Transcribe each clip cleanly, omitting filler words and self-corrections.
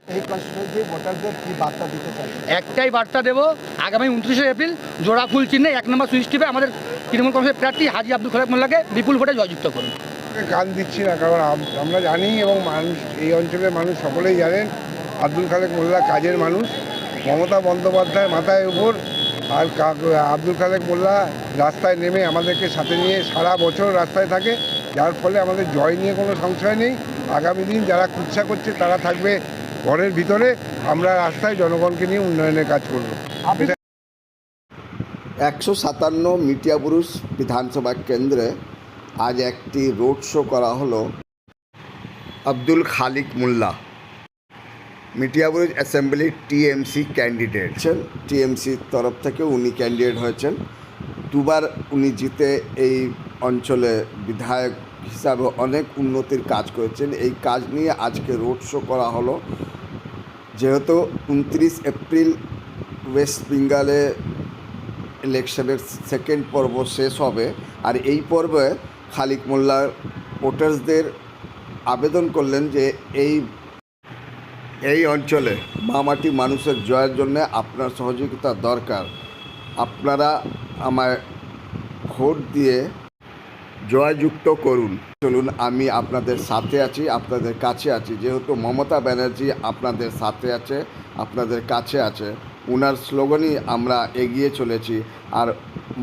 এই কনস্টিটিউয়েন্সি ভোটারদের কি বার্তা দিতে চাই? একটাই বার্তা দেবো, আগামী 29শে এপ্রিল জোড়া ফুল চিহ্নে 1 নম্বর সুইচ টিপে আমাদের তৃণমূল কংগ্রেসের প্রার্থী হাজী আব্দুল খালেক মোল্লাকে বিপুল ভোটে জয়যুক্ত করুন। গান দিচ্ছি না, কারণ আমরা জানি এবং মানুষ এই অঞ্চলের মানুষ সকলেই জানেন আব্দুল খালেক মোল্লা কাজের মানুষ। মমতা বন্দ্যোপাধ্যায় মাথায় উপর, আর আব্দুল খালেক মোল্লা রাস্তায় নেমে আমাদেরকে সাথে নিয়ে সারা বছর রাস্তায় থাকে, যার ফলে আমাদের জয় নিয়ে কোনো সংশয় নেই। আগামী দিন যারা কুৎসা করছে তারা থাকবে ঘরের ভিতরে, আমরা রাস্তায় জনগণকে নিয়ে উন্নয়নের কাজ করব। 157 মিটিয়াবুরুজ বিধানসভা কেন্দ্রে আজ একটি রোড শো করা হলো। আব্দুল খালেক মোল্লা মিটিয়াবুরুজ অ্যাসেম্বলি টিএমসি ক্যান্ডিডেট, টিএমসির তরফ থেকে উনি ক্যান্ডিডেট হয়েছেন। দুবার উনি জিতে এই অঞ্চলে বিধায়ক হিসাবে অনেক উন্নতির কাজ করেছেন। এই কাজ নিয়ে আজকে রোড শো করা হলো। যেহেতু 29 এপ্রিল ওয়েস্ট বেঙ্গলে ইলেকশনের সেকেন্ড পর্ব শেষ হবে, আর এই পর্বে খালেক মোল্লার ভোটার্সদের আবেদন করলেন যে এই অঞ্চলে মামাটি মানুষের জয়ের জন্য আপনার সহযোগিতা দরকার। আপনারা আমায় ভোট দিয়ে জয়যুক্ত করুন। চলুন, আমি আপনাদের সাথে আছি, আপনাদের কাছে আছি। যেহেতু মমতা ব্যানার্জি আপনাদের সাথে আছে, আপনাদের কাছে আছে, ওনার স্লোগানই আমরা এগিয়ে চলেছি। আর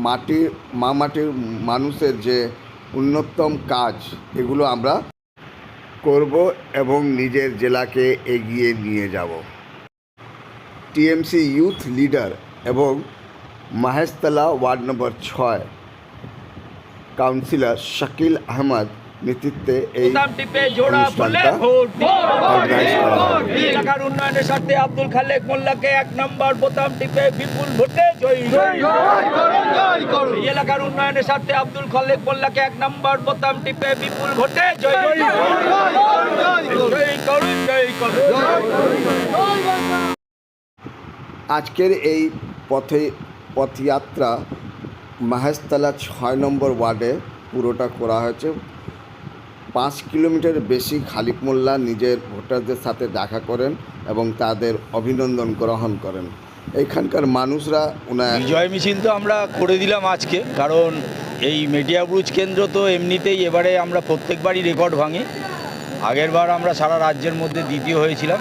মাটির মানুষের যে উন্নতম কাজ, এগুলো আমরা করব এবং নিজের জেলাকে এগিয়ে নিয়ে যাব। টিএমসি ইউথ লিডার এবং Maheshtala ward number 6 councillor Shakil Ahmed নেতৃত্বে এই অনুষ্ঠানটা অর্গানাইজ করা হয়। এলাকার উন্নয়নের স্বার্থে আব্দুল খালেক মোল্লাকে 1 নম্বর বোতাম টিপে বিপুল ভোটে জয়ী করুন। এলাকার উন্নয়নের স্বার্থে আব্দুল খালেক মোল্লাকে 1 নম্বর বোতাম টিপে বিপুল ভোটে জয়ী করুন। আজকের এই পথযাত্রা মহেশতলা 6 নম্বর ওয়ার্ডে পুরোটা করা হয়েছে। 5 কিলোমিটার বেশি খালেক মোল্লা নিজের ভোটারদের সাথে দেখা করেন এবং তাদের অভিনন্দন গ্রহণ করেন। এখানকার মানুষরা বিজয় মিছিল তো আমরা করে দিলাম আজকে, কারণ এই মিটিয়াবুরুজ কেন্দ্র তো এমনিতেই এবারে আমরা প্রত্যেকবারই রেকর্ড ভাঙি। আগের বার আমরা সারা রাজ্যের মধ্যে দ্বিতীয় হয়েছিলাম,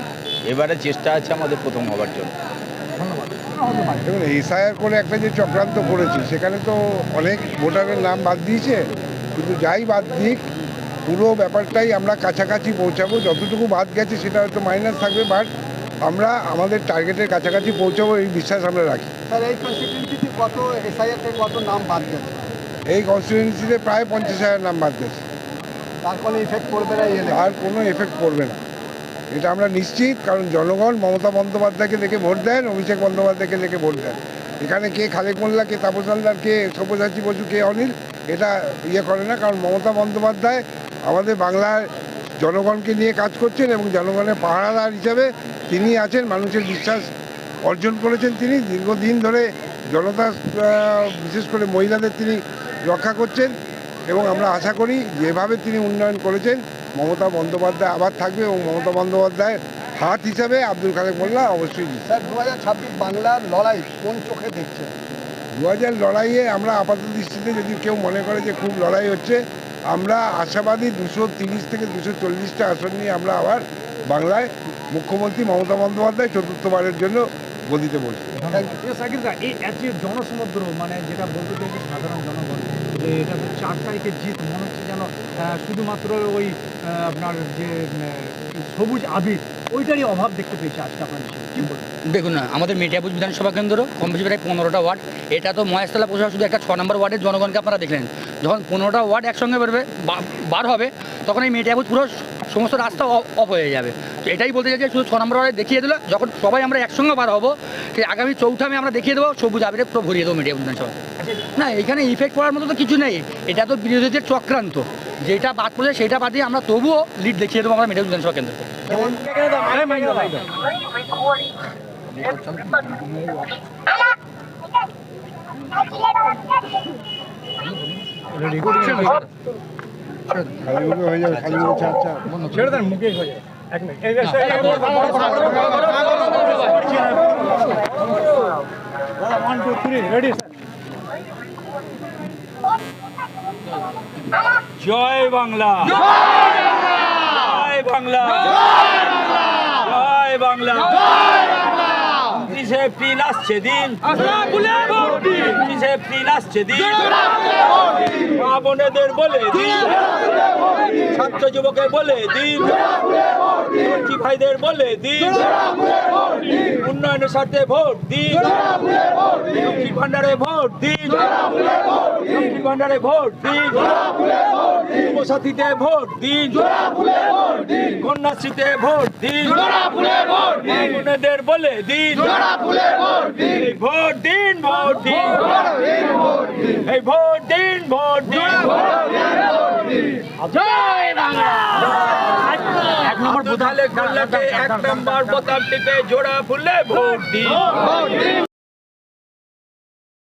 এবারে চেষ্টা আছে আমাদের প্রথম হওয়ার জন্য। দেখুন, এসআইআর করে একটা যে চক্রান্ত করেছে, সেখানে তো অনেক ভোটারের নাম বাদ দিয়েছে, কিন্তু যাই বাদ দিক পুরো ব্যাপারটাই আমরা কাছাকাছি পৌঁছাবো। যতটুকু বাদ গেছে সেটা হয়তো মাইনাস থাকবে, বাট আমরা আমাদের টার্গেটের কাছাকাছি পৌঁছাবো এই বিশ্বাস আমরা রাখি। স্যার, এই কনস্টিটিউয়েন্সিতে কত এসআইআর থেকে কত নাম বাদ গেছে? এই কনস্টিটিউয়েন্সিতে প্রায় 50,000 নাম বাদ গেছে। তার কোনো ইফেক্ট পড়বে না? আর কোনো এফেক্ট পড়বে না, এটা আমরা নিশ্চিত। কারণ জনগণ মমতা বন্দ্যোপাধ্যায়কে দেখে ভোট দেন, অভিষেক বন্দ্যোপাধ্যায়কে দেখে ভোট দেন। এখানে কে খালেক মোল্লা, কে তাপস হালদার, কে সব্যসাচী বসু, কে অনিল, এটা করে না। কারণ মমতা বন্দ্যোপাধ্যায় আমাদের বাংলার জনগণকে নিয়ে কাজ করছেন এবং জনগণের পাহারাদার হিসেবে তিনি আছেন। মানুষের বিশ্বাস অর্জন করেছেন তিনি। দীর্ঘদিন ধরে জনতা, বিশেষ করে মহিলাদের তিনি রক্ষা করছেন এবং আমরা আশা করি যেভাবে তিনি উন্নয়ন করেছেন মমতা বন্দ্যোপাধ্যায় আবার থাকবে এবং মমতা বন্দ্যোপাধ্যায়ের হাত হিসাবে আব্দুল খালেক মোল্লা অবশ্যই। স্যার, 2026 বাংলার লড়াই কোন চোখে দেখছে? 2000 লড়াইয়ে আমরা আপাত দৃষ্টিতে, যদি কেউ মনে করে যে খুব লড়াই হচ্ছে, আমরা আশাবাদী 230 থেকে 240টা আসন নিয়ে আমরা আবার বাংলায় মুখ্যমন্ত্রী মমতা বন্দ্যোপাধ্যায় চতুর্থবারের জন্য গদিতে বসছি। এই এত জনসমুদ্র, মানে যেটা বলতে চাইছি সাধারণ জনগণ, যে এটা 4 তারিখের জিত মনে হচ্ছে যেন শুধুমাত্র ওই আপনার যে সবুজ আবির ওইটারই অভাব দেখতে পেয়েছি আজকে। আপনার কী বলবেন? দেখুন না, আমাদের মিটিয়াবুরুজ বিধানসভা কেন্দ্র কম বেশি প্রায় 15টা ওয়ার্ড। এটা তো মহেশতলা পৌরসভা শুধু একটা 6 নম্বর ওয়ার্ডের জনগণকে আপনারা দেখলেন। যখন 15টা ওয়ার্ড একসঙ্গে বার হবে, তখন এই মিটিয়াবুরুজ পুরো সমস্ত রাস্তা অফ হয়ে যাবে। তো এটাই বলতে চাই যে শুধু 6 নম্বর ওয়ার্ডে দেখিয়ে দিল, যখন সবাই আমরা একসঙ্গে বার হবো, সেই আগামী 4ঠা মে আমরা দেখিয়ে দেবো সবুজ আবিরে পুরো ভরিয়ে দেবো মিটিয়াবুরুজ বিধানসভা। না, এখানে ইফেক্ট পড়ার মতো তো কিছু নেই। এটা তো বিরোধীদের চক্রান্ত, যেটা বাদ পড়ে সেটা বাদ দিয়ে আমরা তবুও লিড দেখিয়ে দেবো আমরা মিটিয়াবুরুজ বিধানসভা কেন্দ্র। খালি হয়ে যাবে, খালি ছেড়ে দেন, মুখে হয়ে যাবে। জয় বাংলা, জয় বাংলা, জয় বাংলা। 29 এপ্রিল আসছে দিন, 29 এপ্রিল আসছে দিন, মা বোনেদের বলে দিন, ছাত্র যুবকে বলে দিন, কর্মী ভাইদের বলে দিন, উন্নয়নের স্বার্থে ভোট দিন, লক্ষ্মীর ভান্ডারে ভোট দিন, লক্ষ্মীর ভান্ডারে ভোট দিন, যুবসাথীতে ভোট দিন, কন্যাশ্রীতে ভোট দিন, বোনেদের বলে দিন, ভোট দিন, ভোট দিন, এই ভোট দিন, ভোট দিন। এক নম্বর এক নম্বর বোতাম টিপে জোড়া ফুলে ভোট দিন।